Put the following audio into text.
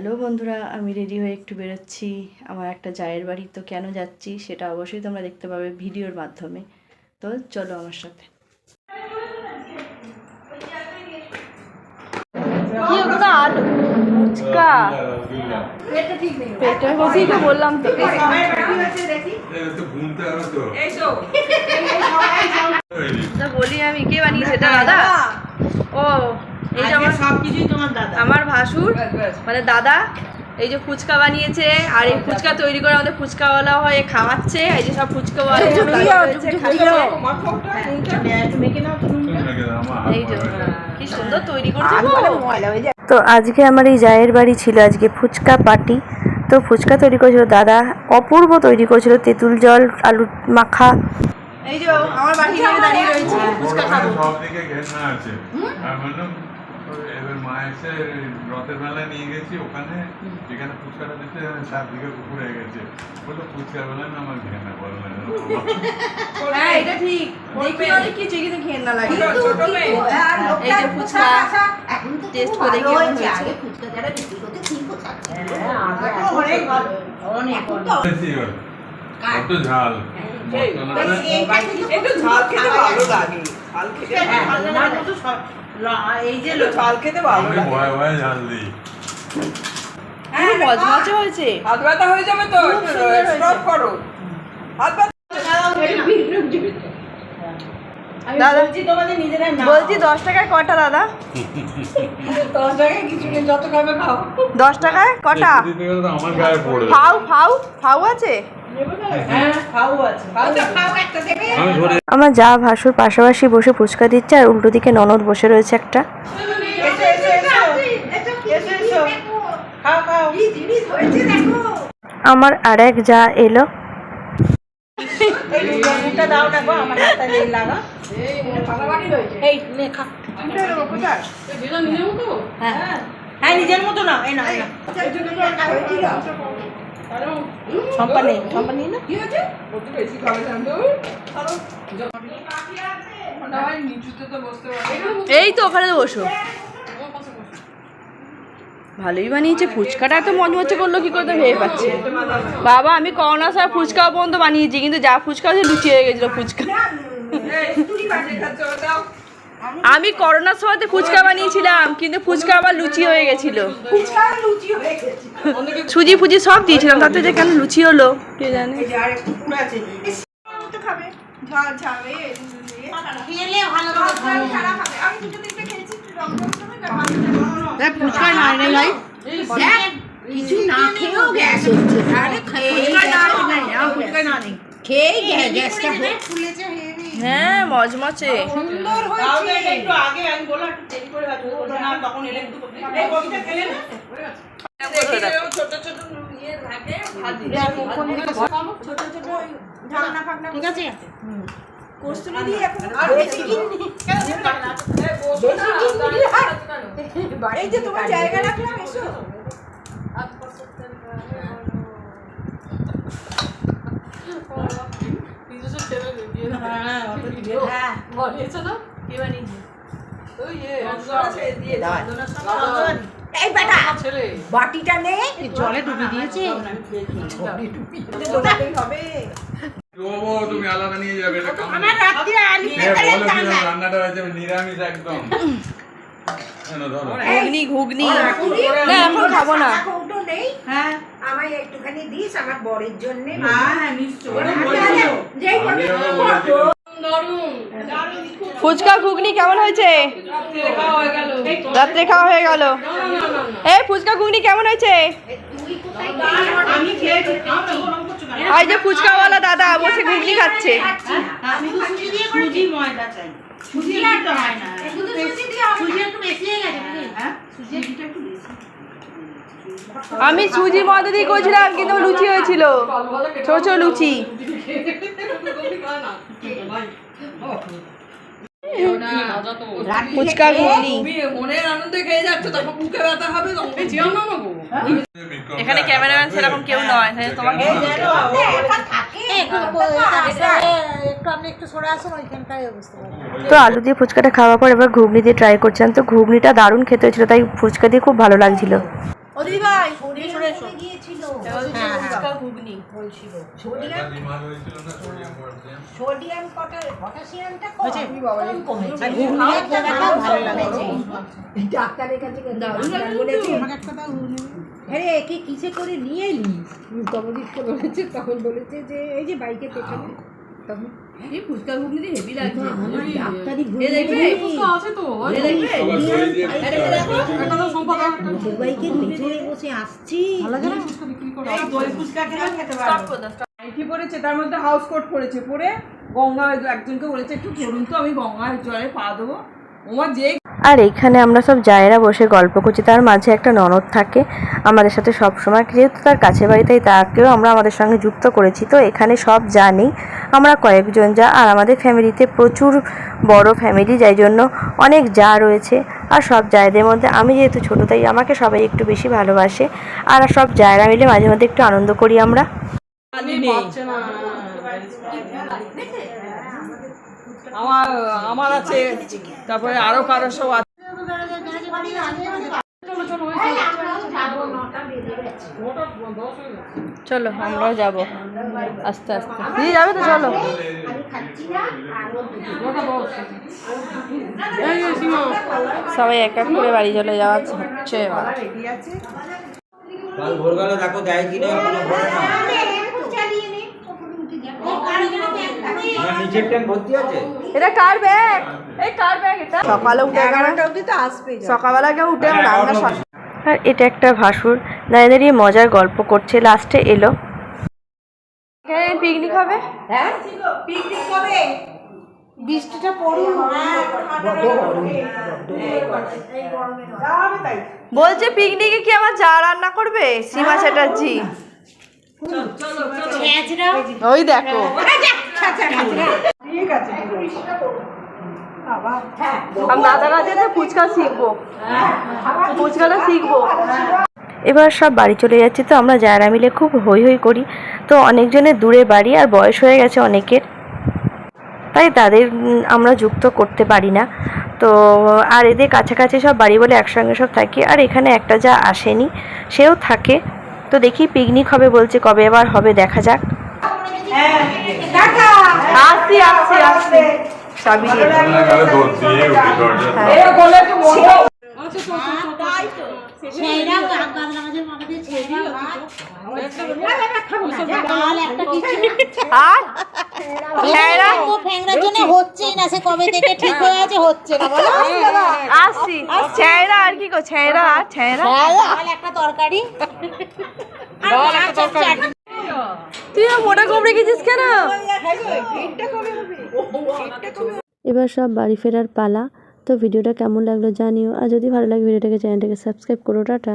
Hello বন্ধুরা, আমি ready হয়ে একটু বেরোচ্ছি আমার একটা জায়ের বাড়ি। তো কেন যাচ্ছি সেটা অবশ্যই তোমরা দেখতে পাবে ভিডিওর মাধ্যমে। তো চলো আমার সাথে। আলু ফুচকা পেটের কথাই তো বললাম তো। বলি আমি কে বানিয়েছে এটা? দাদা। ও এই যে আমার সবকিছুই তোমার দাদা, আমার ভাসুর মানে দাদা। এই যে ফুচকা বানিয়েছে, আর এই ফুচকা তৈরি করে আমাদের ফুচকাওয়ালা হয়ে খাওয়াচ্ছে। এই যে সব ফুচকাওয়ালা এই যে কি সুন্দর তৈরি করছে। তো আজকে আমার এই জায়ের বাড়ি ছিল আজকে ফুচকা পার্টি। তো ফুচকা তৈরি করেছিল দাদা, অপূর্ব তৈরি করেছিল, তেঁতুল জল, আলু মাখা। এই যে আমার বাড়ি থেকে দাঁড়িয়ে রয়েছে ফুচকা খাবো। সব দিকে ঘেন্না আছে। এবার মা এসে রথের মেলায় নিয়ে গেছি, ওখানে যেখানে ফুচকাটা দিচ্ছে চারদিকে কুকুর হয়ে গেছে। বললো ফুচকা বেলায় না আমার ঘেন্না বলো না। হ্যাঁ এটা ঠিক, দেখি অনেক কিছু কিন্তু ঘেন্না লাগে। এই যে ফুচকা টেস্ট করে দেখি কেমন হয়েছে। ফুচকা যারা বিক্রি করতে ঠিক আছে, অনেক ভালো, অনেক ভালো। কত ঝাল, একটু ঝাল খেতে ভালো লাগে। ঝাল খেতে ভালো লাগে তো সব এই যে ঝাল খেতে ভালো লাগে। ভয় ভয় ঝাল দিই। হ্যাঁ মজমজে হয়েছে। হাত ব্যথা হয়ে যাবে তো, স্টপ করো। হাত ব্যথা দাদা তোমাদের নিজেরাই না বলছি 10 টাকায় কটা দাদা? 10 টাকায় কিছু নেই, যত খাবে খাও। 10 টাকায় কটা? আমার গায়ে পড়ে ফাউ ফাউ ফাউ আছে। আমার যা ভাসুর পাশাপাশি বসে ফুচকা দিচ্ছে, আর উল্টো দিকে ননদ বসে রয়েছে একটা। আমার আর এক যা এলো। হ্যাঁ নিজের মতো না, এই তো ওখানে বসো। ভালোই বানিয়েছে ফুচকাটা, এত মজমচে করলো কি করতে ভেবে পাচ্ছে বাবা। আমি করোনার সময় ফুচকা পর্যন্ত বানিয়েছি, কিন্তু যা ফুচকা হচ্ছে লুচি হয়ে গেছিল ফুচকা। আমি করোনার সময়তে ফুচকা বানিয়েছিলাম, কিন্তু ফুচকা আবার লুচি হয়ে গেছিল। সুজি ফুজি সব দিয়েছিলাম, তাতে যে কেন লুচি হলো কে জানে। ফুচকা কিছু না খেয়েও গ্যাস হচ্ছে। হ্যাঁ মজমচে সুন্দর হয়েছে। একটু আগে আমি বললাম একটু দেরি করে না, তখন এলে একটু ছোট ছোট ইয়ে থাকে ভাজি, ছোট ছোট ঢাকনা ফাকনা, ঠিক আছে। কস্তুরি দিয়ে এখন আর বেশি কিননি কেন? বাড়ি যে তোমার জায়গা রাখলাম, এসো। বাটিটা নে, জলে ডুবি দিয়েছি। তুমি আলাদা নিয়ে যাবে, রান্নাটা হয়ে যাবে নিরামিষ একদম। ঘুগনি ঘুগনি না এখন খাবো না। হ্যাঁ আমায় একটুখানি দিস আমার বরের জন্য। হ্যাঁ নিশ্চয়ই। ফুচকা ঘুগনি কেমন হয়েছে? রাত্রে খাওয়া হয়ে গেল। এই ফুচকা ঘুগনি কেমন হয়েছে? এই যে ফুচকাওয়ালা দাদা বসে ঘুগনি খাচ্ছে। আমি সুজি ময়দা দিয়ে করেছিলাম, কিন্তু লুচি হয়েছিল, ছোট ছোট লুচি। ফুচকা ঘুগনি মনের আনন্দে খেয়ে যাচ্ছে, তখন বুকে ব্যথা হবে। এখানে ক্যামেরাম্যান সেরকম কেউ নয়, তোমাকে তো আলু দিয়ে ফুচকাটা খাওয়ার পর এবার ঘুগনি দিয়ে ট্রাই করছিলাম। তো ঘুগনিটা দারুণ খেতে হয়েছিল, তাই ফুচকা দিয়ে খুব ভালো লাগছিল। ও দিদি ভাই গিয়েছিল ঘুগনি বলছিল সোডিয়াম পটাশিয়ামটা কমেছে ভালো লাগছে ডাক্তারের কাছে বলেছে আরে কি কিসে করে নিয়ে এলি তমদিকে বলেছে তখন বলেছে যে এই যে বাইকে পেছনে তখন এই ফুচকা ঘুগনি দিয়ে হেভি লাগছে আমার ডাক্তারি ভুল ফুচকা আছে তো বাইকের পেছনে বসে আসছি ফুচকা খেতে পারবো কি পড়েছে তার মধ্যে হাউস কোট পড়েছে পরে গঙ্গা একজনকে বলেছে একটু ধরুন তো আমি গঙ্গার জলে পা দেবো ওমার যে। আর এখানে আমরা সব জায়েরা বসে গল্প করছি, তার মাঝে একটা ননদ থাকে আমাদের সাথে সব সময়, যেহেতু তার কাছে বাড়িতেই তাকেও আমরা আমাদের সঙ্গে যুক্ত করেছি। তো এখানে সব জানি আমরা কয়েকজন যা, আর আমাদের ফ্যামিলিতে প্রচুর বড় ফ্যামিলি, যাই জন্য অনেক যা রয়েছে। আর সব জায়েদের মধ্যে আমি যেহেতু ছোটো তাই আমাকে সবাই একটু বেশি ভালোবাসে, আর সব জায়েরা মিলে মাঝে মধ্যে একটু আনন্দ করি আমরা। আমার আছে, তারপরে আরো কারো সব আছে। চলো আমরাও যাবো আস্তে আস্তে। দিদি যাবে তো? চলো। সবাই এক এক করে বাড়ি চলে যাওয়া হচ্ছে এবার। কাল ভোরবেলা দেখো দেয় কি না কোনো ভরে না। না নিচের ট্যাঙ্ক ভর্তি আছে। এটা কার ব্যাগ? এই কার ব্যাগ এটা? সকালে উঠে 11টা অবধি তো আসবে সকালবেলা কেউ উঠে রান্না। আর এটা একটা ভাসুর দাঁড়িয়ে দাঁড়িয়ে মজার গল্প করছে, লাস্টে এলো। পিকনিক হবে? হ্যাঁ পিকনিক হবে বৃষ্টিটা পড়ুন বলছে পিকনিকে কি আমার যা রান্না করবে? সীমা চ্যাটার্জি। ওই দেখো আমি দাদারা যেতে ফুচকা শিখবো, ফুচকাটা শিখবো। এবার সব বাড়ি চলে যাচ্ছি, তো আমরা যারা মিলে খুব হই হই করি। তো অনেকজনের দূরে বাড়ি আর বয়স হয়ে গেছে অনেকের, তাই তাদের আমরা যুক্ত করতে পারি না। তো আর এদের কাছাকাছি সব বাড়ি বলে একসঙ্গে সব থাকি। আর এখানে একটা যা আসেনি, সেও থাকে। তো দেখি পিকনিক হবে বলছে, কবে এবার হবে দেখা যাক। আসছি আসছি আসছি চাবি দিয়ে। হচ্ছেই না, সে কবে থেকে ঠিক হয়ে আছে, হচ্ছে না। আসছি ছেঁড়া আর কি গো, ছেঁড়া ছেঁড়া একটা তরকারি। তুই মোটা কম রেখেছিস কেন? এবার সব বাড়ি ফেরার পালা। তো ভিডিওটা কেমন লাগলো জানিও, আর যদি ভালো লাগে ভিডিওটাকে চ্যানেলটাকে সাবস্ক্রাইব করো। টাটা।